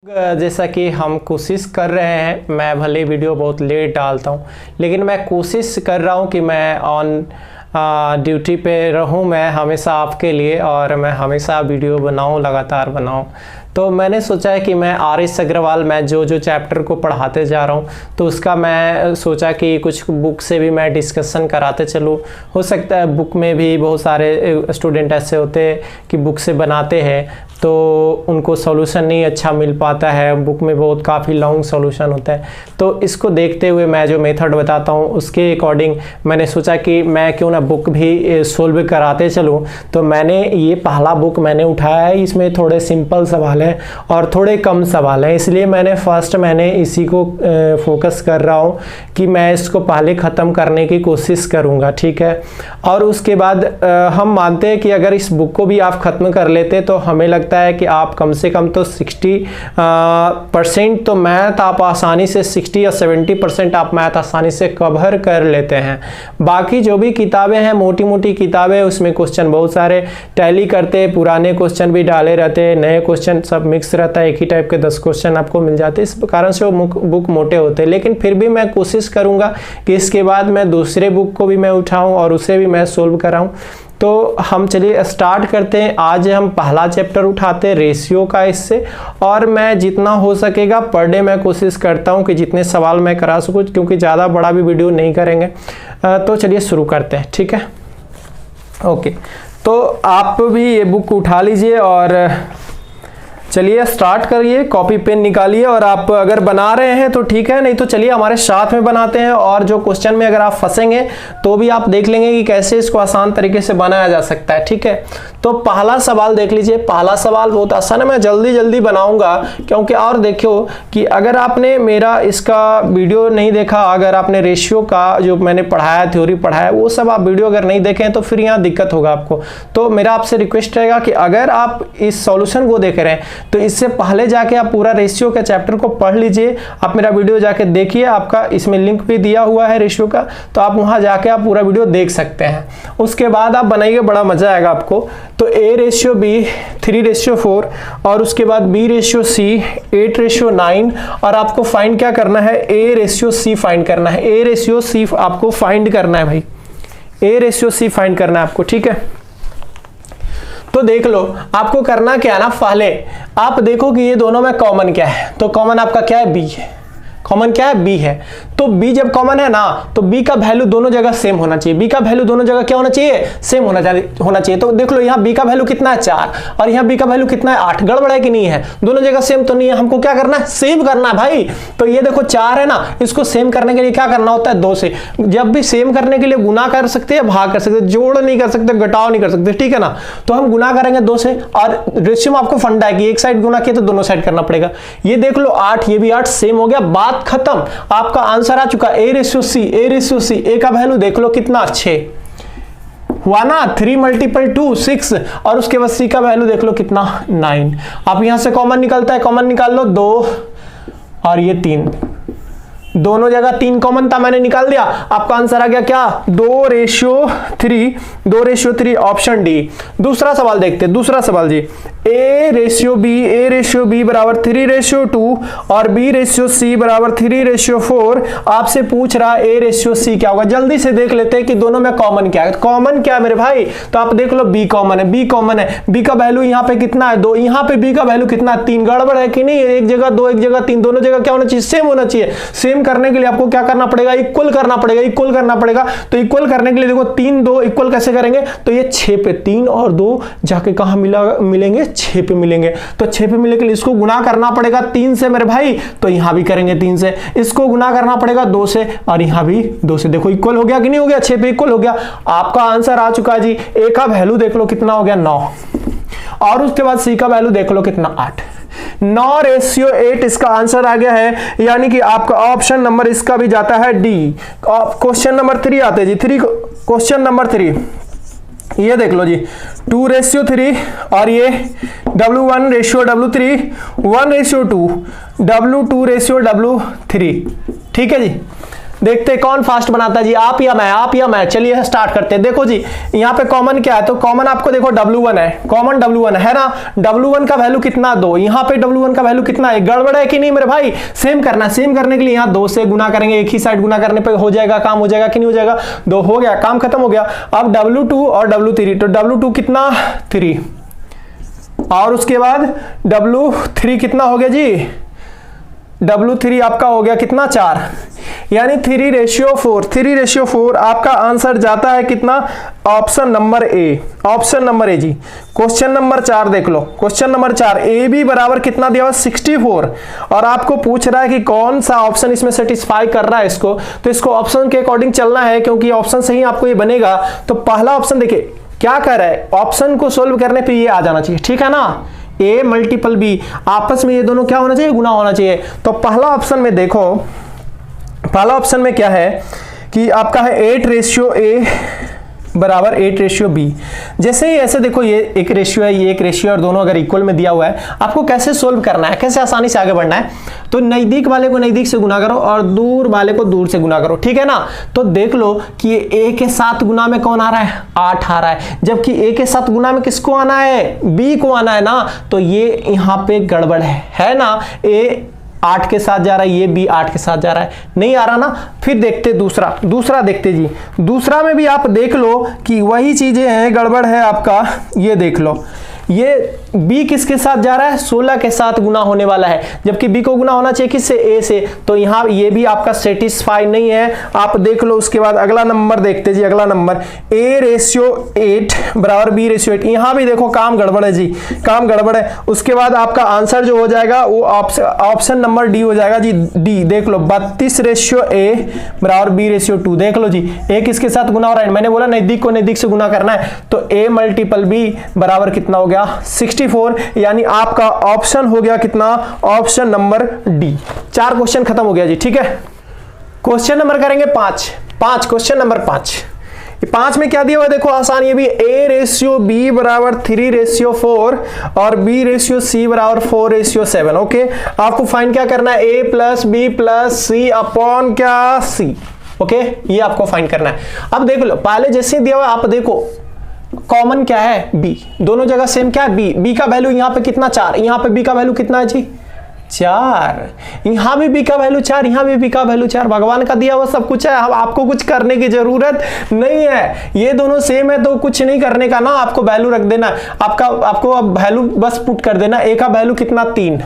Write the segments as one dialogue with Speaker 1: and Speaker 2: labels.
Speaker 1: जैसा कि हम कोशिश कर रहे हैं, मैं भले वीडियो बहुत लेट डालता हूं, लेकिन मैं कोशिश कर रहा हूं कि मैं ऑन ड्यूटी पे रहूं, मैं हमेशा आपके लिए, और मैं हमेशा वीडियो बनाऊं, लगातार बनाऊं। तो मैंने सोचा है कि मैं आर.एस. अग्रवाल, मैं जो चैप्टर को पढ़ाते जा रहा हूं, तो उसका मैं सोचा कि कुछ बुक से भी मैं डिस्कशन कराते चलूं। हो सकता है बुक में भी बहुत सारे स्टूडेंट ऐसे होते हैं कि बुक से बनाते हैं तो उनको सॉल्यूशन नहीं अच्छा मिल पाता है, बुक में बहुत काफ़ी लॉन्ग सॉल्यूशन होता है। तो इसको देखते हुए मैं जो मेथड बताता हूँ उसके अकॉर्डिंग मैंने सोचा कि मैं क्यों ना बुक भी सोल्व कराते चलूँ। तो मैंने ये पहला बुक मैंने उठाया है, इसमें थोड़े सिंपल सवाल हैं और थोड़े कम सवाल हैं, इसलिए मैंने इसी को फोकस कर रहा हूँ कि मैं इसको पहले ख़त्म करने की कोशिश करूँगा, ठीक है। और उसके बाद हम मानते हैं कि अगर इस बुक को भी आप ख़त्म कर लेते तो हमें लगता है कि आप कम से कम तो 60% तो मैथ आप आसानी से 60 या 70% आप मैथ आसानी से कवर कर लेते हैं। बाकी जो भी किताबें हैं, मोटी मोटी किताबें, उसमें क्वेश्चन बहुत सारे टैली करते, पुराने क्वेश्चन भी डाले रहते हैं, नए क्वेश्चन सब मिक्स रहता है, एक ही टाइप के 10 क्वेश्चन आपको मिल जाते हैं, इस कारण से वो बुक मोटे होते हैं। लेकिन फिर भी मैं कोशिश करूंगा कि इसके बाद मैं दूसरे बुक को भी मैं उठाऊं और उसे भी मैं सोल्व कराऊं। तो हम चलिए स्टार्ट करते हैं। आज हम पहला चैप्टर उठाते हैं रेशियो का इससे, और मैं जितना हो सकेगा पर डे मैं कोशिश करता हूं कि जितने सवाल मैं करा सकूं, क्योंकि ज़्यादा बड़ा भी वीडियो नहीं करेंगे। तो चलिए शुरू करते हैं, ठीक है। ओके, तो आप भी ये बुक उठा लीजिए और चलिए स्टार्ट करिए, कॉपी पेन निकालिए। और आप अगर बना रहे हैं तो ठीक है, नहीं तो चलिए हमारे साथ में बनाते हैं, और जो क्वेश्चन में अगर आप फंसेंगे तो भी आप देख लेंगे कि कैसे इसको आसान तरीके से बनाया जा सकता है, ठीक है। तो पहला सवाल देख लीजिए। पहला सवाल बहुत आसान है, मैं जल्दी जल्दी बनाऊंगा, क्योंकि और देखो कि अगर आपने मेरा इसका वीडियो नहीं देखा, अगर आपने रेशियो का जो मैंने पढ़ाया, थ्योरी पढ़ाया, वो सब आप वीडियो अगर नहीं देखें तो फिर यहाँ दिक्कत होगा आपको। तो मेरा आपसे रिक्वेस्ट रहेगा कि अगर आप इस सॉल्यूशन को देख रहे हैं तो इससे पहले जाके आप पूरा रेशियो के चैप्टर को पढ़ लीजिए। आप मेरा वीडियो जाके देखिए, आपका इसमें लिंक भी दिया हुआ है रेशियो का, तो आप वहां जाके आप पूरा वीडियो देख सकते हैं। उसके बाद आप बनाइए, बड़ा मजा आएगा आपको। तो A/B 3/4, और उसके बाद B/C 8/9, और आपको फाइंड क्या करना है, A/C फाइंड करना है। A/C आपको फाइंड करना है भाई, A/C फाइंड करना है आपको, ठीक है। तो देख लो आपको करना क्या है ना, पहले आप देखो कि ये दोनों में कॉमन क्या है। तो कॉमन आपका क्या है, बी है। कॉमन क्या है, बी है। तो बी जब कॉमन है ना, तो बी का वैल्यू दोनों जगह सेम होना चाहिए। बी का वैल्यू दोनों जगह क्या होना चाहिए, सेम होना चाहिए। तो देख लो यहाँ बी का वैल्यू कितना है, 4, और यहाँ बी का वैल्यू कितना है, 8। गड़बड़ है कि नहीं है, दोनों जगह सेम तो नहीं है। हमको क्या करना है, सेम करना है भाई। तो ये देखो 4 है ना, इसको सेम करने के लिए क्या करना होता है, 2 से। जब भी सेम करने के लिए गुना कर सकते हैं, भाग कर सकते हैं, जोड़ नहीं कर सकते, घटाव नहीं कर सकते, ठीक है ना। तो हम गुना करेंगे 2 से, और रेशियो में आपको फंडा है कि एक साइड गुना किया तो दोनों साइड करना पड़ेगा। ये देख लो 8, ये भी 8, सेम हो गया, बात खत्म। आपका आंसर आ चुका A/C। ए का वैल्यू देख लो कितना, 6 हुआ ना, 3 × 2 6, और उसके बाद C का वैल्यू देख लो कितना, 9। आप यहां से कॉमन निकलता है, कॉमन निकाल लो, 2 और ये 3, दोनों जगह 3 कॉमन था, मैंने निकाल दिया। आपका आंसर आ गया क्या, 2/3 ऑप्शन डी। दूसरा सवाल देखते हैं, दूसरा सवाल जी, A/B बराबर 3/2 और B/C बराबर 3/4। आपसे पूछ रहा A/C क्या होगा। जल्दी से देख लेते हैं कि दोनों में कॉमन क्या है। कॉमन क्या है मेरे भाई, तो आप देख लो B कॉमन है, B कॉमन है। B का वैल्यू यहाँ पे कितना है, 2, यहाँ पे B का वैल्यू कितना है, 3। गड़बड़ है कि नहीं, एक जगह 2, एक जगह 3, दोनों जगह क्या होना चाहिए, सेम होना चाहिए। सेम करने के लिए आपको क्या करना पड़ेगा, इक्वल करना पड़ेगा, इक्वल करना पड़ेगा। तो इक्वल करने के लिए देखो 3 2 इक्वल कैसे करेंगे, तो ये 6 पे 3 और 2 जाके कहां मिलेंगे, 6 पे मिलेंगे। तो 6 पे मिलने के लिए इसको गुना करना पड़ेगा 3 से मेरे भाई, तो यहां भी करेंगे 3 से। इसको गुना करना पड़ेगा 2 से, और यहां भी 2 से। देखो इक्वल हो गया कि नहीं हो गया, 6 पे इक्वल हो गया। आपका आंसर आ चुका जी। ए का वैल्यू देख लो कितना हो गया, 9, और उसके बाद सी का वैल्यू देख लो कितना, 8। 9/8 इसका आंसर आ गया है, यानी कि आपका ऑप्शन नंबर इसका भी जाता है डी। क्वेश्चन नंबर 3 आते जी, क्वेश्चन नंबर 3 ये देख लो जी, 2/3, और ये W1/W3, 1/2, W2/W3, ठीक है जी। देखते कौन फास्ट बनाता है जी, आप या मैं, आप या मैं। चलिए स्टार्ट करते हैं। देखो जी यहाँ पे कॉमन क्या है, तो कॉमन आपको देखो W1 है, कॉमन W1 है ना। W1 का वैल्यू कितना 2, यहाँ पे W1 का वैल्यू कितना है, गड़बड़ है कि नहीं मेरे भाई। सेम करना है, सेम करने के लिए यहाँ 2 से गुना करेंगे, एक ही साइड गुना करने पे हो जाएगा काम, हो जाएगा कि नहीं हो जाएगा, 2 हो गया, काम खत्म हो गया। अब W2 और W3, तो W2 कितना 3 और उसके बाद W3 कितना हो गया जी, W3 आपका हो गया कितना 4, यानी 3:4। 3:4 आपका आंसर जाता है कितना, option number a, option number a जी। क्वेश्चन नंबर 4 देख लो, क्वेश्चन नंबर 4 ए बी बराबर कितना दिया हुआ 64, और आपको पूछ रहा है कि कौन सा ऑप्शन इसमें सेटिस्फाई कर रहा है इसको, तो इसको ऑप्शन के अकॉर्डिंग चलना है, क्योंकि ऑप्शन से ही आपको ये बनेगा। तो पहला ऑप्शन देखिए क्या कर रहा है, ऑप्शन को सोल्व करने पे ये आ जाना चाहिए, ठीक है ना, ए मल्टीपल बी, आपस में ये दोनों क्या होना चाहिए, गुना होना चाहिए। तो पहला ऑप्शन में देखो, पहला ऑप्शन में क्या है कि आपका है 8:A बराबर 8:B। जैसे ही ऐसे देखो ये एक रेशियो है, ये एक रेशियो है, और दोनों अगर इक्वल में दिया हुआ है, आपको कैसे सोल्व करना है, कैसे आसानी से आगे बढ़ना है, तो नजदीक वाले को नजदीक से गुना करो और दूर वाले को दूर से गुना करो, ठीक है ना। तो देख लो कि ए के साथ गुना में कौन आ रहा है, 8 आ रहा है, जबकि ए के साथ गुना में किसको आना है, बी को आना है ना। तो ये यहाँ पे गड़बड़ है ना, ए 8 के साथ जा रहा है, ये भी 8 के साथ जा रहा है, नहीं आ रहा ना। फिर देखते दूसरा देखते जी, दूसरा में भी आप देख लो कि वही चीजें हैं, गड़बड़ है आपका। ये देख लो, ये b किसके साथ जा रहा है, 16 के साथ गुना होने वाला है, जबकि b को गुना होना चाहिए किससे, a से। तो यहाँ ये भी आपका सेटिस्फाई नहीं है, आप देख लो। उसके बाद अगला नंबर देखते जी, अगला नंबर A:8 बराबर B:8, यहाँ भी देखो काम गड़बड़ है जी, काम गड़बड़ है। उसके बाद आपका आंसर जो हो जाएगा वो ऑप्शन नंबर डी हो जाएगा जी, डी। देख लो 32:A बराबर B:2, देख लो जी, a किसके साथ गुना हो रहा है, मैंने बोला नजदीक को नजदीक से गुना करना है, तो a मल्टीपल b बराबर कितना हो गया 64, यानी आपका ऑप्शन हो गया कितना, ऑप्शन नंबर डी। 4 क्वेश्चन खत्म हो गया जी, ठीक है। क्वेश्चन नंबर करेंगे 5, क्वेश्चन नंबर 5 में क्या दिया हुआ है देखो, आसान, ये भी A:B बराबर 3:4 और B:C बराबर 4:7। ओके, आपको फाइंड क्या करना है, A plus B plus C upon क्या C। ओके, ये आपको फाइंड करना है। अब देख लो, पहले जैसे दिया हुआ आप देखो कॉमन क्या है, b, दोनों जगह सेम क्या है, b का वैल्यू यहाँ पे कितना 4, यहाँ पे b का वैल्यू कितना है जी 4, यहाँ भी b का वैल्यू 4, यहाँ भी b का वैल्यू 4। भगवान का दिया हुआ सब कुछ है, अब आपको कुछ करने की जरूरत नहीं है, ये दोनों सेम है तो कुछ नहीं करने का ना, आपको वैल्यू रख देना, आपको अब वैल्यू बस पुट कर देना। a का वैल्यू कितना 3,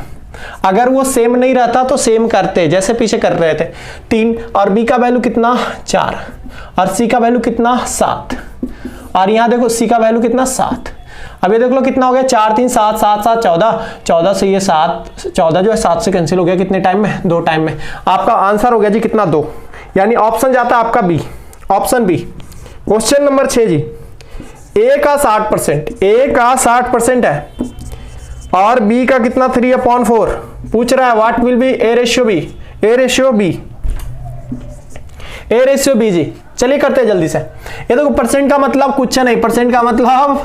Speaker 1: अगर वो सेम नहीं रहता तो सेम करते, जैसे पीछे कर रहे थे 3, और b का वैल्यू कितना 4, और c का वैल्यू कितना 7, और यहाँ देखो c का वैल्यू कितना 7। अब ये देख लो कितना हो गया, 4 3 7 7 7 14 से ये 14 जो है 7 से कैंसिल हो गया, कितने टाइम में, 2 टाइम में। आपका आंसर हो गया जी कितना 2, यानी ऑप्शन जाता है आपका b, option b. Question number 6 जी, a का 60% है और b का कितना 3/4 पूछ रहा है, what will be A ratio b जी। चलिए करते हैं जल्दी से। ये देखो परसेंट का मतलब कुछ नहीं, परसेंट का मतलब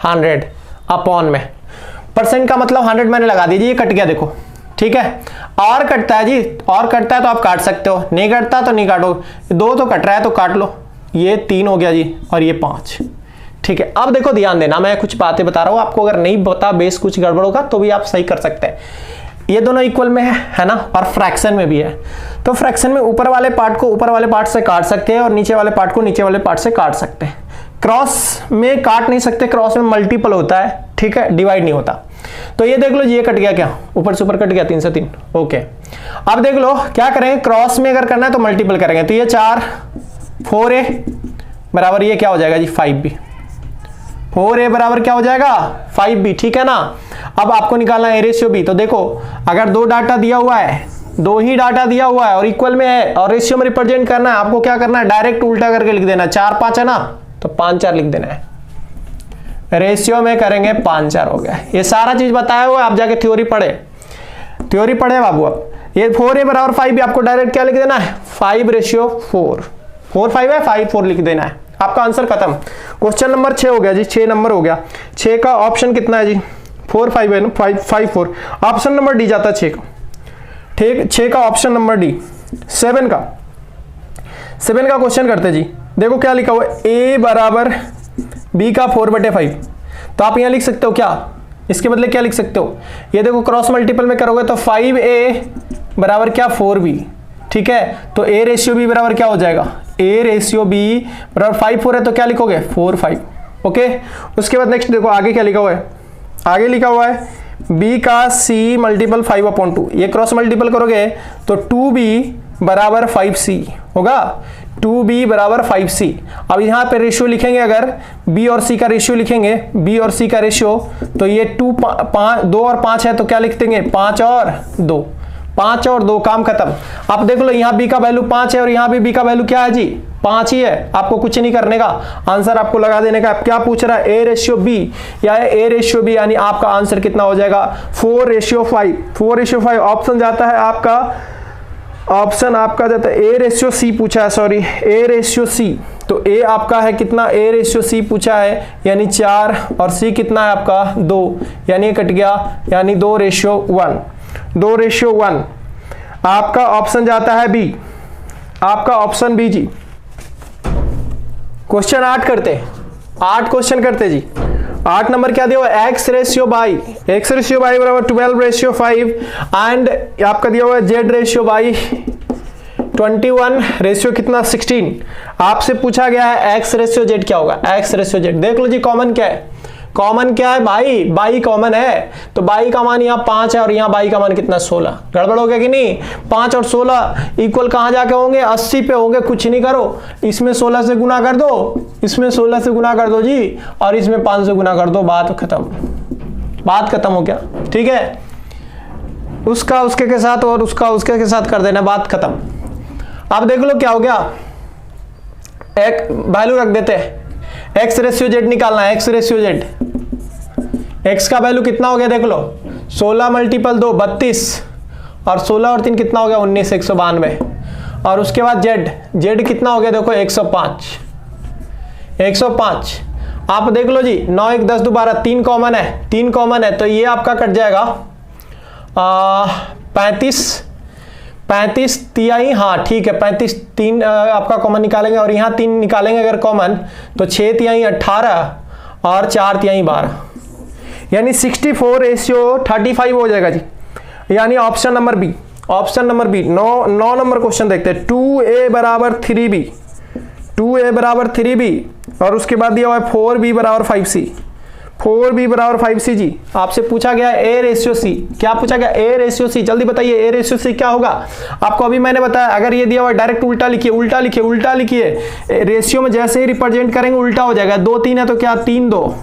Speaker 1: 100 अपॉन में, परसेंट का मतलब 100 मैंने लगा दीजिए, ये कट गया देखो, ठीक है। और कटता है जी, और कटता है तो आप काट सकते हो, नहीं कटता तो नहीं काटो, 2 तो कट रहा है तो काट लो, ये 3 हो गया जी और ये 5, ठीक है। अब देखो ध्यान देना, मैं कुछ बातें बता रहा हूं आपको, अगर नहीं बता बेस कुछ गड़बड़ होगा तो भी आप सही कर सकते हैं। ये दोनों इक्वल में है ना, और फ्रैक्शन में भी है, तो फ्रैक्शन में ऊपर वाले पार्ट को ऊपर वाले पार्ट से काट सकते हैं और नीचे वाले पार्ट को नीचे वाले पार्ट से काट सकते हैं। क्रॉस में काट नहीं सकते, क्रॉस में मल्टीपल होता है, ठीक है, डिवाइड नहीं होता। तो ये देख लो, ये कट गया, क्या ऊपर से ऊपर कट गया, 3 से 3। ओके, अब देख लो क्या करेंगे, क्रॉस में अगर करना है तो मल्टीपल करेंगे, तो ये 4 4a बराबर ये क्या हो जाएगा जी 5b, 4a बराबर क्या हो जाएगा 5b, ठीक है ना। अब आपको निकालना है a रेशियो b, तो देखो अगर 2 डाटा दिया हुआ है, 2 ही डाटा दिया हुआ है और इक्वल में है और रेशियो में रिप्रेजेंट करना है, आपको क्या करना है, डायरेक्ट उल्टा करके लिख देना, 4 5 है ना, तो 5 4 लिख देना है, रेशियो में करेंगे 5 4 हो गया। ये सारा चीज बताया हुआ, आप जाके थ्योरी पढ़े बाबू। अब ये 4a बराबर 5b, आपको डायरेक्ट क्या लिख देना है, 5:4, 4 5 है, 5 4 लिख देना है, आपका आंसर खत्म। क्वेश्चन नंबर 6 हो गया जी, 6 नंबर हो गया। 6 का ऑप्शन कितना है जी, 4 5 है ना, 5 4, ऑप्शन नंबर डी जाता है 6 का, ठीक। 6 का ऑप्शन नंबर डी। 7 का 7 का क्वेश्चन करते जी। देखो क्या लिखा हुआ है, ए बराबर बी का 4/5। तो आप यहाँ लिख सकते हो क्या, इसके बदले क्या लिख सकते हो, ये देखो क्रॉस मल्टीपल में करोगे तो 5a बराबर क्या 4b, ठीक है। तो a रेशियो b बराबर क्या हो जाएगा, a रेशियो b बराबर 5 4 है तो क्या लिखोगे 4 5, ओके। उसके बाद नेक्स्ट देखो आगे क्या लिखा हुआ है, आगे लिखा हुआ है b का c मल्टीपल 5/2। ये क्रॉस मल्टीपल करोगे तो 2b बराबर 5c होगा, 2b बराबर 5c। अब यहाँ पे रेशियो लिखेंगे, अगर b और c का रेशियो लिखेंगे, b और c का रेशियो, तो ये 2 और 5 है तो क्या लिख देंगे 5 और 2, 5 और 2, काम खत्म। आप देख लो यहाँ b का वैल्यू 5 है और यहाँ भी b का वैल्यू क्या है जी 5 ही है। आपको कुछ नहीं करने का, आंसर आपको लगा देने का। क्या पूछ रहा है, a रेशियो b या a रेशियो b, यानी आपका आंसर कितना हो जाएगा 4:5। 4:5 ऑप्शन जाता है आपका, ऑप्शन आपका जाता है a रेशियो c पूछा है, सॉरी a रेशियो c। तो a आपका है कितना, a रेशियो c पूछा है यानी 4, और c कितना है आपका 2, यानी कट गया, यानी 2:1, 2:1। आपका ऑप्शन जाता है b, आपका ऑप्शन बी जी। क्वेश्चन 8 करते, 8 क्वेश्चन करते जी। 8 नंबर क्या दिया हुआ है, x ratio by, x ratio by बराबर 12:5 एंड आपका दिया हुआ है z रेशियो बाई 21 रेशियो कितना 16। आपसे पूछा गया है x रेशियो z क्या होगा, x रेशियो z। देख लो जी कॉमन क्या है, कॉमन क्या है भाई, बाई कॉमन है, तो बाई का मान यहाँ 5 है और यहाँ बाई का मान कितना 16। गड़बड़ हो गया कि नहीं, 5 और 16 इक्वल कहाँ जाके होंगे 80 पे होंगे। कुछ नहीं करो, इसमें 16 से गुना कर दो, इसमें 16 से गुना कर दो जी, और इसमें 5 से गुना कर दो, बात खत्म, बात खत्म हो गया, ठीक है। उसका उसके के साथ और उसका उसके के साथ कर देना, बात खत्म। अब देख लो क्या हो गया, एक वैल्यू रख देते हैं, x रेशियो z निकालना है, x रेशियो z, x का वैल्यू कितना हो गया देख लो, 16 मल्टीपल 2 32, और 16 और 3 कितना हो गया 19 192, और उसके बाद z कितना हो गया देखो 105, 105। आप देख लो जी 9 1 10 2 12, 3 कॉमन है, 3 कॉमन है, तो ये आपका कट जाएगा 35 तिहाई, हाँ ठीक है 35, 3 आपका कॉमन निकालेंगे और यहाँ 3 निकालेंगे अगर कॉमन, तो 6 तिहाई 18 और 4 तिहाई 12, यानी 64:35 हो जाएगा जी, यानी option number b, option number b. 9 number question देखते हैं, 2a बराबर 3b, 2a बराबर 3b, और उसके बाद दिया हुआ है 4b बराबर 5c, 4b बराबर 5c जी। आपसे पूछा गया a रेशियो c, क्या पूछा गया a रेशियो c, जल्दी बताइए a रेशियो c क्या होगा। आपको अभी मैंने बताया, अगर ये दिया हुआ डायरेक्ट उल्टा लिखिए, उल्टा लिखिए, उल्टा लिखिए, रेशियो में जैसे ही रिप्रेजेंट करेंगे उल्टा हो जाएगा। 2 3 है तो क्या 3 2,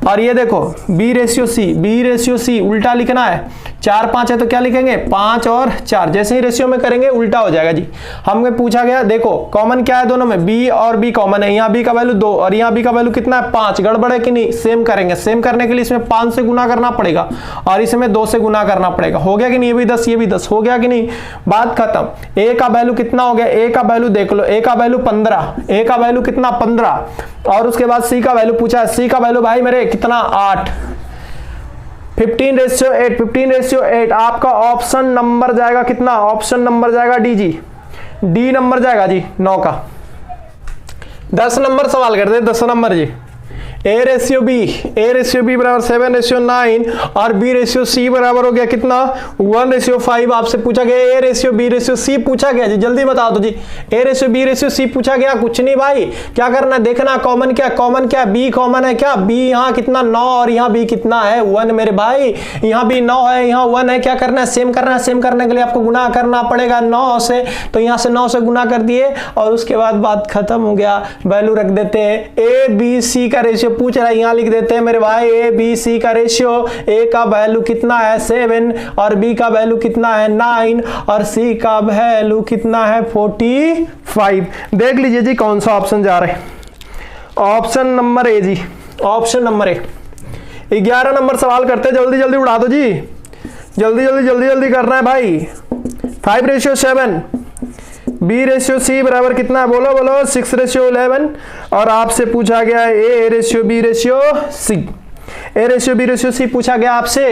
Speaker 1: और ये देखो b ratio c, b ratio c उल्टा लिखना है, 4 5 है तो क्या लिखेंगे 5 और 4, जैसे ही रेशियो में करेंगे उल्टा हो जाएगा जी। हमें पूछा गया, देखो कॉमन क्या है दोनों में, b और b कॉमन है, यहाँ b का वैल्यू 2 और यहाँ b का वैल्यू कितना है 5। गड़बड़ है कि नहीं, सेम करेंगे, सेम करने के लिए इसमें 5 से गुना करना पड़ेगा और इसमें 2 से गुना करना पड़ेगा। हो गया कि नहीं, ये भी 10 ये भी 10, हो गया कि नहीं, बात खत्म। a का वैल्यू कितना हो गया, a का वैल्यू देख लो, a का वैल्यू 15, a का वैल्यू कितना 15, और उसके बाद c का वैल्यू पूछा है, c का वैल्यू भाई मेरे कितना 8, 15:8, 15:8। आपका ऑप्शन नंबर जाएगा कितना, ऑप्शन नंबर जाएगा डी जी, डी नंबर जाएगा जी 9 का। 10 नंबर सवाल करते हैं, 10 नंबर जी। a रेशियो b बराबर 7:9 और b रेशियो c बराबर हो गया कितना 1:5। आपसे पूछा गया a ratio b ratio c पूछा गया जी, जल्दी बताओ तो जी, a ratio b ratio c पूछा गया। कुछ नहीं भाई, क्या करना देखना, कॉमन क्या, कॉमन क्या, b कॉमन है क्या, b यहाँ कितना 9 और यहाँ b कितना है 1 मेरे भाई, यहाँ b 9 है यहाँ 1 है। क्या करना है, सेम करना है, सेम करने के लिए आपको गुना करना पड़ेगा 9 से, तो यहाँ से 9 से गुना कर दिए और उसके बाद बात खत्म हो गया। वैल्यू रख देते हैं, a b c का रेशियो पूछ रहा है, यहाँ लिख देते हैं मेरे भाई a b c का रेशियो, a का वैल्यू कितना है 7 और b का वैल्यू कितना है 9 और c का वैल्यू कितना है 45। देख लीजिए जी कौन सा ऑप्शन जा रहा है, ऑप्शन नंबर ए जी, ऑप्शन नंबर ए। 11 नंबर सवाल करते हैं, जल्दी जल्दी उड़ा दो जी, जल्दी जल्दी जल्दी जल्दी करना है भाई। 5:7, b रेशियो c बराबर कितना है, बोलो बोलो 6:11, और आपसे पूछा गया है a ratio b ratio c, a ratio b ratio c पूछा गया आपसे।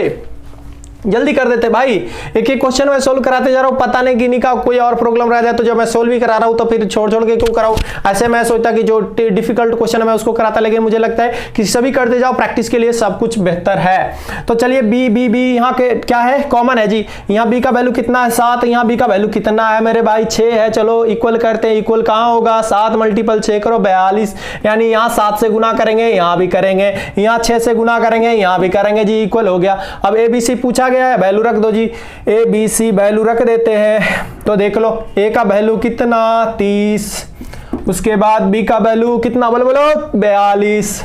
Speaker 1: जल्दी कर देते भाई, एक एक क्वेश्चन मैं सोल्व कराते जा रहा हूँ, पता नहीं कि नहीं का कोई और प्रॉब्लम रह जाए तो जब मैं सोल्व भी करा रहा हूँ तो फिर छोड़ छोड़ के क्यों कराऊँ। ऐसे मैं सोचता कि जो डिफिकल्ट क्वेश्चन है मैं उसको कराता, लेकिन मुझे लगता है कि सभी करते जाओ, प्रैक्टिस के लिए सब कुछ बेहतर है। तो चलिए बी बी बी यहाँ के क्या है, कॉमन है जी। यहाँ बी का वैल्यू कितना है 7, यहाँ बी का वैल्यू कितना है मेरे भाई 6 है। चलो इक्वल करते हैं, इक्वल कहाँ होगा 7 मल्टीपल 6 करो 42, यानी यहाँ 7 से गुना करेंगे यहाँ भी करेंगे, यहाँ 6 से गुना करेंगे यहाँ भी करेंगे जी, इक्वल हो गया। अब ए बी सी पूछा गया है, वैल्यू रख दो जी, ए बी सी वैल्यू रख देते हैं। तो देख लो ए का वैल्यू कितना 30, उसके बाद बी का वैल्यू कितना बोलो बोलो 42,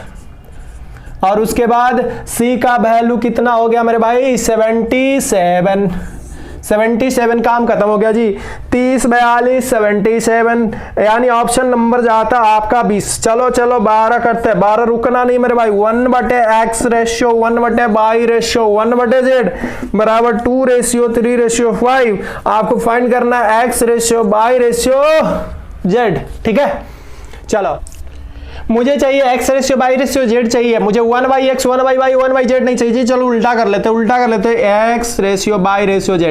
Speaker 1: और उसके बाद सी का वैल्यू कितना हो गया मेरे भाई 77 काम खत्म हो गया जी। 30 42 77, यानी ऑप्शन नंबर जाता आपका 20। चलो चलो 12 करते हैं, 12 रुकना नहीं मेरे भाई। 1/x ratio 1/y ratio 1/z बराबर 2 रेशियो 3 रेशियो 5। आपको फाइंड करना है x ratio y ratio z, ठीक है। चलो मुझे चाहिए x ratio y ratio z चाहिए, मुझे 1/x 1/y 1/z नहीं चाहिए। चलो उल्टा कर लेते हैं, x ratio y ratio z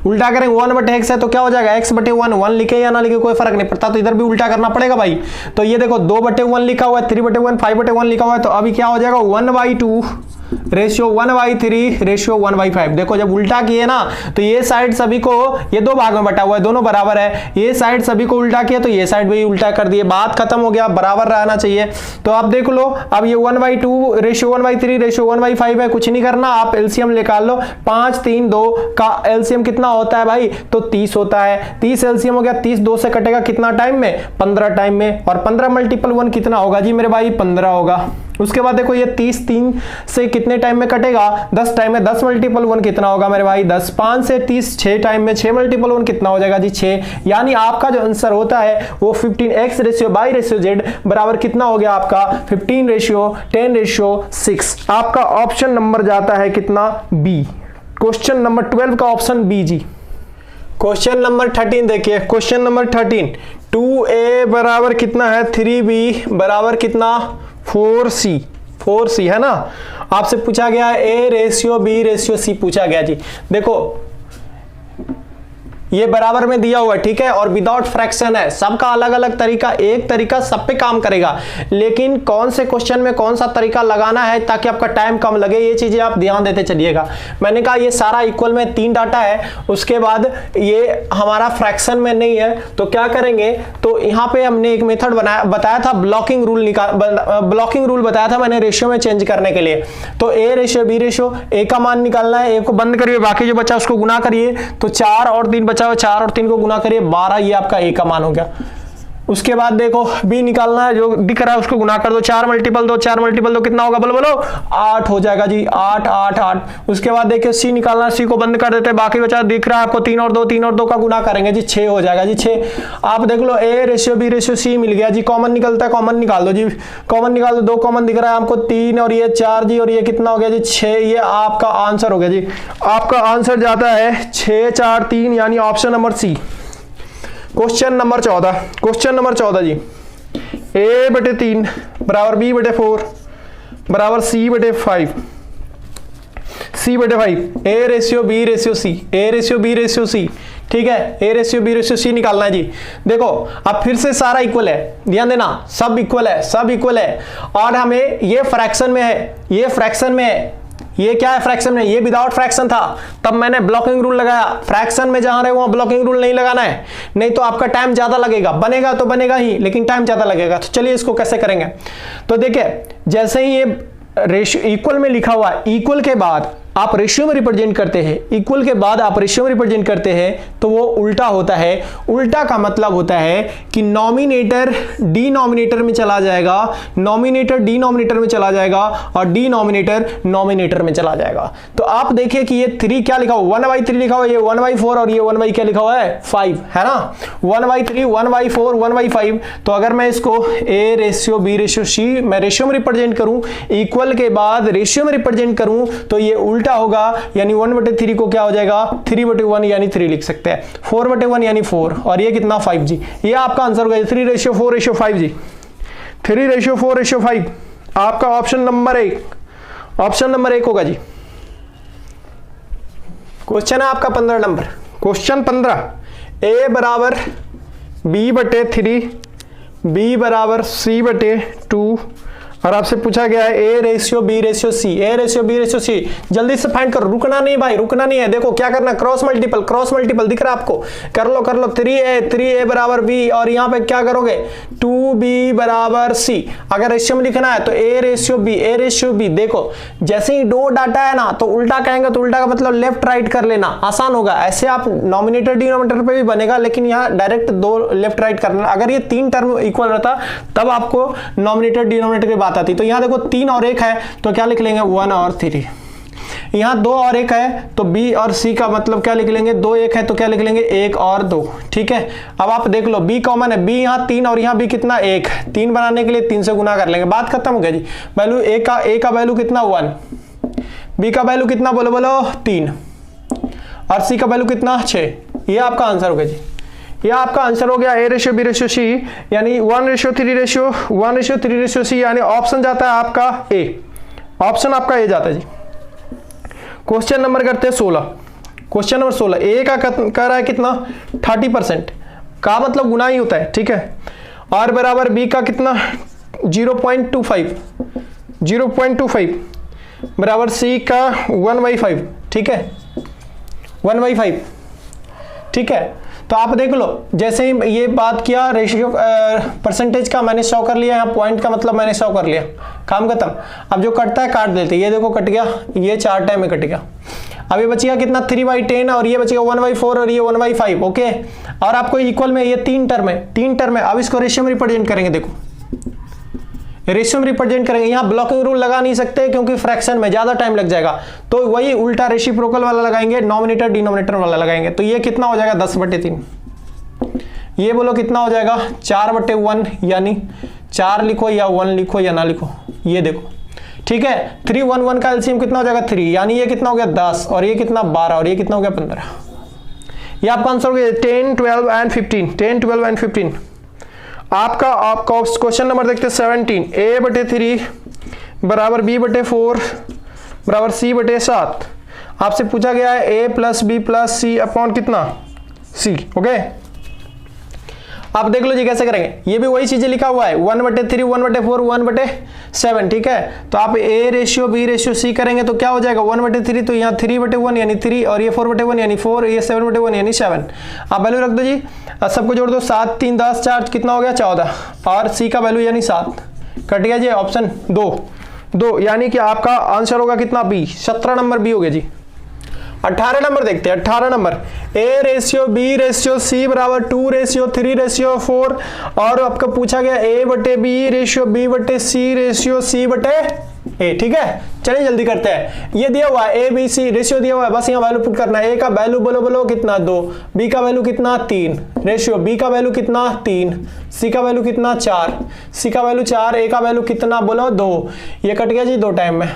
Speaker 1: उल्टा करेंगे। 1/x है तो क्या हो जाएगा x/1, 1 लिखे या ना लिखे कोई फर्क नहीं पड़ता, तो इधर भी उल्टा करना पड़ेगा भाई। तो ये देखो 2/1 लिखा हुआ है, 3/1 5/1 लिखा हुआ है, तो अभी क्या हो जाएगा 1/2 रेशियो 1/3 रेशियो 1/5। देखो जब उल्टा किए ना तो ये साइड सभी को, ये दो भाग में बटा हुआ है, दोनों बराबर है, ये साइड सभी को उल्टा किया तो ये साइड भी उल्टा कर दिए, बात खत्म हो गया, बराबर रहना चाहिए। तो आप देख लो अब ये 1/2 रेशियो 1/3 रेशियो 1/5 है, कुछ नहीं करना, आप एलसीएम निकाल लो। 5 3 2 का एलसीएम कितना होता है भाई, तो 30 होता है। 30 एलसीएम हो गया, 30 2 से कटेगा कितना टाइम में 15 टाइम में, और 15 मल्टीपल 1 कितना होगा जी मेरे भाई 15 होगा। उसके बाद देखो ये 30 3 से कितने टाइम में कटेगा 10 टाइम में, 10 मल्टीपल 1 कितना होगा मेरे भाई 10। 5 से 30 6 टाइम में, 6 मल्टीपल 1 कितना हो जाएगा जी 6। यानी आपका जो आंसर होता है वो 15x ratio y ratio z बराबर कितना हो गया आपका 15 रेशियो 10 रेशियो 6। आपका ऑप्शन नंबर जाता है कितना बी। क्वेश्चन नंबर 12 का ऑप्शन बी जी। क्वेश्चन नंबर 13 देखिए, क्वेश्चन नंबर 13 2a बराबर कितना है 3b बराबर कितना 4c है ना। आपसे पूछा गया है a ratio b ratio c पूछा गया जी। देखो ये बराबर में दिया हुआ है, ठीक है, और विदाउट फ्रैक्शन है, सबका अलग अलग तरीका, एक तरीका सब पे काम करेगा, लेकिन कौन से क्वेश्चन में कौन सा तरीका लगाना है ताकि आपका टाइम कम लगे, ये चीजें आप ध्यान देते चलिएगा। मैंने कहा ये सारा इक्वल में 3 डाटा है, उसके बाद ये हमारा फ्रैक्शन में नहीं है, तो क्या करेंगे, तो यहाँ पे हमने एक मेथड बताया था, ब्लॉकिंग रूल बताया था मैंने रेशियो में चेंज करने के लिए। तो a ratio b ratio, a का मान निकालना है, a को बंद करिए, बाकी जो बचा उसको गुना करिए, तो 4 और 3 बचा, 4 और 3 को गुना करिए 12, ये आपका a का मान हो गया। उसके बाद देखो b निकालना है, जो दिख रहा है उसको गुना कर दो, 4 मल्टीपल 2 कितना होगा बोलो बोलो 8 हो जाएगा जी, 8 8 8। उसके बाद देखिए c निकालना है, c को बंद कर देते हैं, बाकी बचा दिख रहा है आपको 3 और 2 का गुना करेंगे जी 6 हो जाएगा जी 6। आप देख लो a ratio b ratio c मिल गया जी, कॉमन निकलता है, कॉमन निकाल दो जी, कॉमन निकाल दो, 2 कॉमन दिख रहा है आपको 3 और ये 4 जी, और ये कितना हो गया जी 6। ये आपका आंसर हो गया जी, आपका आंसर जाता है 6 4 3, यानी option number c. Question number 14 जी, a/3 बराबर b/4 बराबर c/5 a ratio b ratio c, ठीक है, a ratio b ratio c निकालना है जी। देखो अब फिर से सारा इक्वल है, ध्यान देना, सब इक्वल है, और हमें ये फ्रैक्शन में है, ये क्या है फ्रैक्शन में, ये विदाउट फ्रैक्शन था, तब मैंने ब्लॉकिंग रूल लगाया। फ्रैक्शन में जहां रहे वहां ब्लॉकिंग रूल नहीं लगाना है, नहीं तो आपका टाइम ज्यादा लगेगा, बनेगा तो बनेगा ही लेकिन टाइम ज्यादा लगेगा। तो चलिए इसको कैसे करेंगे, तो देखिए जैसे ही ये रेशियो इक्वल में लिखा हुआ है, इक्वल के बाद आप रेशियो में रिप्रेजेंट करते हैं, तो वो उल्टा होता है। उल्टा का मतलब होता है कि नॉमिनेटर डिनोमिनेटर में चला जाएगा, नॉमिनेटर डिनोमिनेटर में चला जाएगा, और डिनोमिनेटर नॉमिनेटर में चला जाएगा। तो आप देखिए कि ये 3 क्या लिखा हुआ 1/3 लिखा हुआ है, ये 1/4 और ये 1 क्या लिखा हुआ है 5 है ना, 1/3 1/4 1/5। तो अगर मैं इसको a ratio b ratio c मैं रेशियो में रिप्रेजेंट करूं, इक्वल के बाद रेशियो में रिप्रेजेंट करूं, तो ये उल्टा होगा, यानी 1/3 को क्या हो जाएगा 3/1 यानी 3 लिख सकते हैं, 4/1 यानी 4, और ये कितना 5 जी। ये आपका आंसर होगा 3 रेशियो 4 रेशियो 5 जी, 3 रेशियो 4 रेशियो 5 आपका ऑप्शन नंबर 1 होगा जी। क्वेश्चन है आपका 15 नंबर। क्वेश्चन 15, a बराबर b/3, b बराबर c/2 और आपसे पूछा गया है a ratio b ratio c, a ratio b ratio c। जल्दी से फाइंड करो, रुकना नहीं भाई, रुकना नहीं है। देखो क्या करना, क्रॉस मल्टीपल दिख रहा है आपको, कर लो 3a बराबर b और यहाँ पे क्या करोगे 2b बराबर c। अगर रेशियो में लिखना है तो a रेशियो b। देखो जैसे ही दो डाटा है ना तो उल्टा कहेंगे तो उल्टा का मतलब लेफ्ट राइट कर लेना, आसान होगा। ऐसे आप नॉमिनेटर डिनोमिनेटर पे भी बनेगा, लेकिन यहाँ डायरेक्ट दो लेफ्ट राइट करना। अगर ये 3 टर्म इक्वल रहता तब आपको नॉमिनेटर डिनोमिनेटर की बात आती। तो यहाँ देखो 3 और 1 है तो क्या लिख लेंगे 1 और 3। यहाँ 2 और 1 है तो b और c का मतलब क्या लिख लेंगे 2 1 है तो क्या लिख लेंगे 1 और 2। ठीक है, अब आप देख लो b कॉमन है, b यहाँ 3 और यहाँ b कितना 1, 3 बनाने के लिए 3 से गुना कर लेंगे, बात खत्म हो गया जी। वैल्यू a का वैल्यू कितना 1, b का वैल्यू कितना बोलो 3 और c का वैल्यू कितना 6। ये आपका आंसर हो गया जी, यह आपका आंसर हो गया a ratio b ratio c, यानी 1:3 रेशियो c, यानी ऑप्शन जाता है आपका a, ऑप्शन आपका a जाता है जी। क्वेश्चन नंबर करते हैं 16। क्वेश्चन नंबर 16, a का कर रहा है कितना 30% का मतलब गुना ही होता है। ठीक है, r बराबर b का कितना 0.25 बराबर c का 1/5। ठीक है 1/5। ठीक है, तो आप देख लो जैसे ही ये बात किया रेशियो परसेंटेज का मैंने शो कर लिया, यहाँ पॉइंट का मतलब मैंने शो कर लिया, काम खत्म। अब जो कटता है काट देते, ये देखो कट गया, ये 4 टाइम में कट गया। अब ये बचेगा कितना 3/10 और ये बचेगा 1/4 और ये 1/5। ओके, और आपको इक्वल में ये 3 टर्म है। अब इसको रेशियो में रिप्रेजेंट करेंगे, देखो रेशियो में रिप्रेजेंट करेंगे। यहाँ ब्लॉकिंग रूल लगा नहीं सकते क्योंकि फ्रैक्शन में ज्यादा टाइम लग जाएगा, तो वही उल्टा रेसिप्रोकल वाला लगाएंगे, नॉमिनेटर डिनोमिनेटर वाला लगाएंगे। तो ये कितना हो जाएगा 10/3। ये बोलो कितना हो जाएगा 4/1, यानी 4 लिखो या 1 लिखो या ना लिखो, ये देखो। ठीक है, 3 1 1 का एलसीएम कितना हो जाएगा 3, यानी ये कितना हो गया 10 और ये कितना 12 और ये कितना हो गया 15। ये आपका आंसर हो गया 10 12 एंड 15। आपका क्वेश्चन नंबर देखते हैं 17, a/3 बराबर b/4 बराबर c/7। आपसे पूछा गया है a + b + c अपॉन कितना c। ओके, आप देख लो जी कैसे करेंगे, ये भी वही चीजें लिखा हुआ है 1/3 1/4 1/7। ठीक है, तो आप a ratio b ratio c करेंगे तो क्या हो जाएगा 1/3, तो यहाँ 3/1 यानी 3 और ये 4/1 यानी 4, ये 7/1 यानी 7। आप वैल्यू रख दो जी, सबको जोड़ दो, 7 3 10 4 कितना हो गया 14 और c का वैल्यू यानी 7। कट गया जी, ऑप्शन 2, यानी कि आपका आंसर होगा कितना b, 17 नंबर b हो गया जी। 18 नंबर देखते हैं। 18 number a ratio b ratio c बराबर 2:3:4 और आपका पूछा गया a/b ratio b/c ratio c/a। ठीक है, चलिए जल्दी करते हैं। ये दिया हुआ है a b c रेशियो दिया हुआ है, बस यहाँ वैल्यू पुट करना है। a का वैल्यू बोलो कितना 2, b का वैल्यू कितना 3 रेशियो b का वैल्यू कितना 3, c का वैल्यू कितना 4, c का वैल्यू 4, a का वैल्यू कितना बोलो 2। ये कट गया जी 2 टाइम में।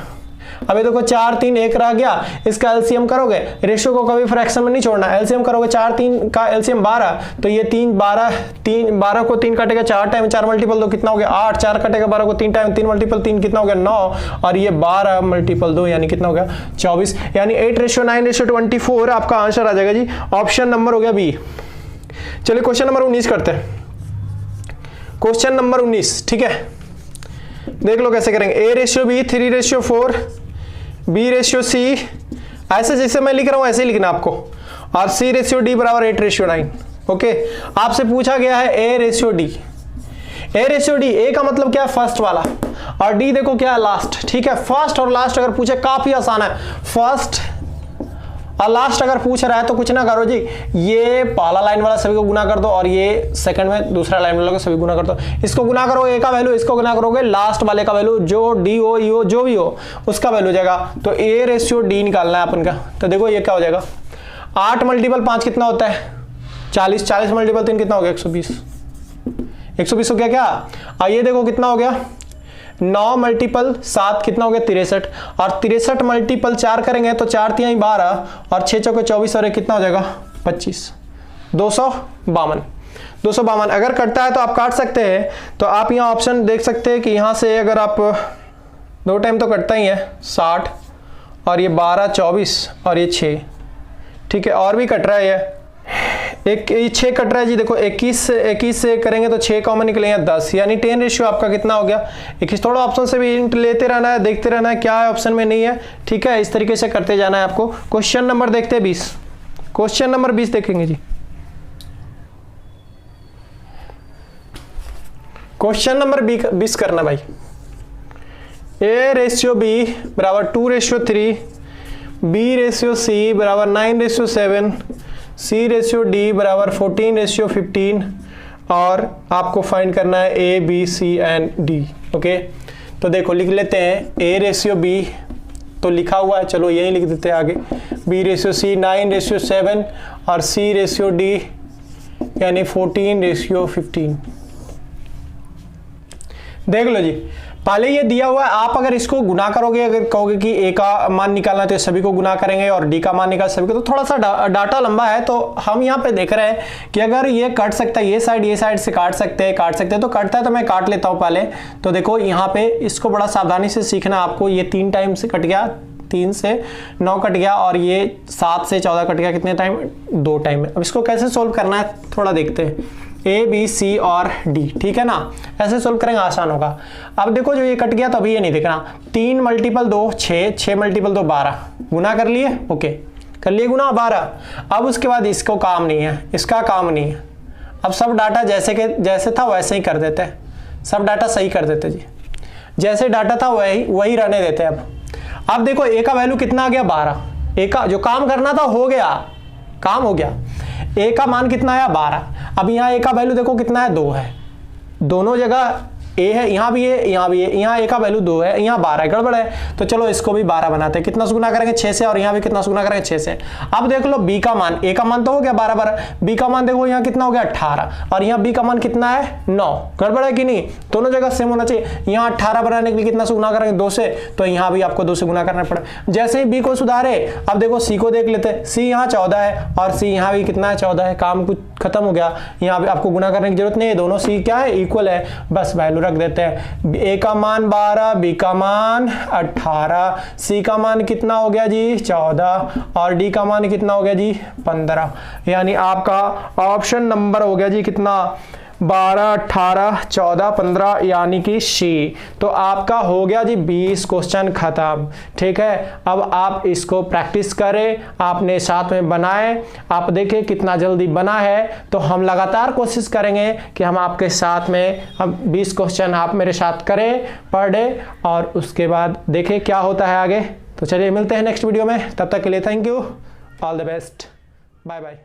Speaker 1: अभी देखो 4 3 1 रह गया, इसका एलसीएम करोगे, रेशियो को कभी फ्रैक्शन में नहीं छोड़ना, एलसीएम करोगे 4 3 का एलसीएम 12, तो ये 12 को 3 कटेगा 4 टाइम, 4 मल्टीपल 2 कितना हो गया 8, 4 कटेगा 12 को 3 टाइम, 3 मल्टीपल 3 कितना हो गया 9 और ये 12 मल्टीपल 2 यानी कितना हो गया 24, यानी 8:9:24 आपका आंसर आ जाएगा जी। ऑप्शन नंबर हो गया बी। चलिए क्वेश्चन नंबर 19 करते हैं। क्वेश्चन नंबर 19, ठीक है, देख लो कैसे करेंगे। a ratio b 3:4 b ratio c, ऐसे जैसे मैं लिख रहा हूं ऐसे ही लिखना आपको, और c रेशियो d बराबर 8:9। ओके, आपसे पूछा गया है a ratio d। a ratio d, a का मतलब क्या है फर्स्ट वाला और d देखो क्या है लास्ट। ठीक है, फर्स्ट और लास्ट अगर पूछे काफी आसान है, फर्स्ट और लास्ट अगर पूछ रहा है तो कुछ ना करो जी, ये पहला लाइन वाला सभी को गुना कर दो और ये सेकंड में दूसरा लाइन वाला को सभी गुना कर दो। इसको गुना करो a का वैल्यू, इसको गुना करोगे लास्ट वाले का वैल्यू, जो d हो e हो जो भी हो उसका वैल्यू जाएगा। तो a रेशियो d निकालना है अपन का। तो देखो ये क्या हो जाएगा, 8 × 5 कितना होता है 40, 40 × 3 कितना हो गया 120, 120 हो गया क्या। और ये देखो कितना हो गया 9 × 7 कितना हो गया 63, और 63 × 4 करेंगे तो 4 3 12 और 6 चौके 24 और कितना हो जाएगा 25, 252। अगर कटता है तो आप काट सकते हैं, तो आप यहाँ ऑप्शन देख सकते हैं कि यहाँ से अगर आप 2 टाइम तो कटता ही है 60 और ये 12 24 और ये 6, ठीक है, और भी कट रहा है ये एक 6 कट रहा है जी। देखो 21 से करेंगे तो 6 कॉमन निकलेंगे 10, यानी 10 रेशियो आपका कितना हो गया 21। थोड़ा ऑप्शन से भी हिंट लेते रहना है, देखते रहना है क्या है ऑप्शन में नहीं है, ठीक है, इस तरीके से करते जाना है आपको। क्वेश्चन नंबर देखते हैं 20, क्वेश्चन नंबर 20 देखेंगे जी। क्वेश्चन नंबर 20 करना भाई। A रेशियो B बराबर 2:3, B रेशियो C बराबर 9:7, C रेशियो D बराबर 14:15 और आपको फाइंड करना है A, B, C and D। Okay, तो देखो लिख लेते हैं A रेशियो B तो लिखा हुआ है, चलो यही लिख देते हैं आगे। B रेशियो C 9:7 और C रेशियो D यानी 14:15। देख लो जी, पहले ये दिया हुआ है, आप अगर इसको गुना करोगे, अगर कहोगे कि A का मान निकालना है तो सभी को गुना करेंगे और D का मान निकाल सभी को, तो थोड़ा सा डाटा लंबा है। तो हम यहाँ पे देख रहे हैं कि अगर ये कट सकता है, ये साइड से काट सकते हैं तो कटता है, तो मैं काट लेता हूँ पहले। तो देखो यहाँ पे इसको बड़ा सावधानी से सीखना आपको। ये 3 टाइम से कट गया, 3 से 9 कट गया और ये 7 से 14 कट गया, कितने टाइम 2 टाइम में। अब इसको कैसे सोल्व करना है थोड़ा देखते हैं, A, B, C और D, ठीक है ना, ऐसे सोल्व करेंगे आसान होगा। अब देखो जो ये कट गया तो अभी ये नहीं देखना, 3 मल्टीपल 2 6, 6 मल्टीपल 2 12, गुना कर लिए, ओके कर लिए गुना 12। अब उसके बाद इसको काम नहीं है, इसका काम नहीं है। अब सब डाटा जैसे था वैसे ही कर देते हैं, सब डाटा सही कर देते जी, जैसे डाटा था वही रहने देते हैं। अब देखो A का वैल्यू कितना आ गया 12, A का जो काम करना था हो गया, काम हो गया। A का मान कितना आया 12। अब यहाँ A का वैल्यू देखो कितना है 2 है, दोनों जगह A है, यहाँ भी है, यहाँ भी है, यहाँ A का वैल्यू 2 है, यहाँ 12 है, गड़बड़ है। तो चलो इसको भी 12 बनाते हैं। कितना से गुना करेंगे 6 से, और यहाँ भी कितना से गुना करेंगे 6 से। अब देख लो B का मान, A का मान तो हो गया 12, B का मान देखो यहाँ कितना हो गया 18 और यहाँ B का मान कितना है 9, गड़बड़ है कि नहीं, दोनों जगह सेम होना चाहिए। यहाँ 18 बनाने के लिए कितना से गुना करेंगे 2 से, तो यहाँ भी आपको 2 से गुना करना पड़ा। जैसे ही B को सुधारे, अब देखो C को देख लेते हैं, C यहाँ 14 है और C यहाँ भी कितना है 14 है, काम कुछ खत्म हो गया। यहाँ भी आपको गुना करने की जरूरत नहीं है, दोनों C क्या है इक्वल है, बस वैल्यू रख देते हैं। A का मान 12, B का मान 18, C का मान कितना हो गया जी 14 और D का मान कितना हो गया जी 15, यानी आपका ऑप्शन नंबर हो गया जी कितना 12, 18, 14, 15 यानी कि C। तो आपका हो गया जी 20 क्वेश्चन खत्म, ठीक है। अब आप इसको प्रैक्टिस करें, आपने साथ में बनाए, आप देखें कितना जल्दी बना है। तो हम लगातार कोशिश करेंगे कि हम आपके साथ में, हम 20 क्वेश्चन आप मेरे साथ करें पर डे, और उसके बाद देखें क्या होता है आगे। तो चलिए मिलते हैं नेक्स्ट वीडियो में, तब तक के लिए thank you, all the best, bye bye.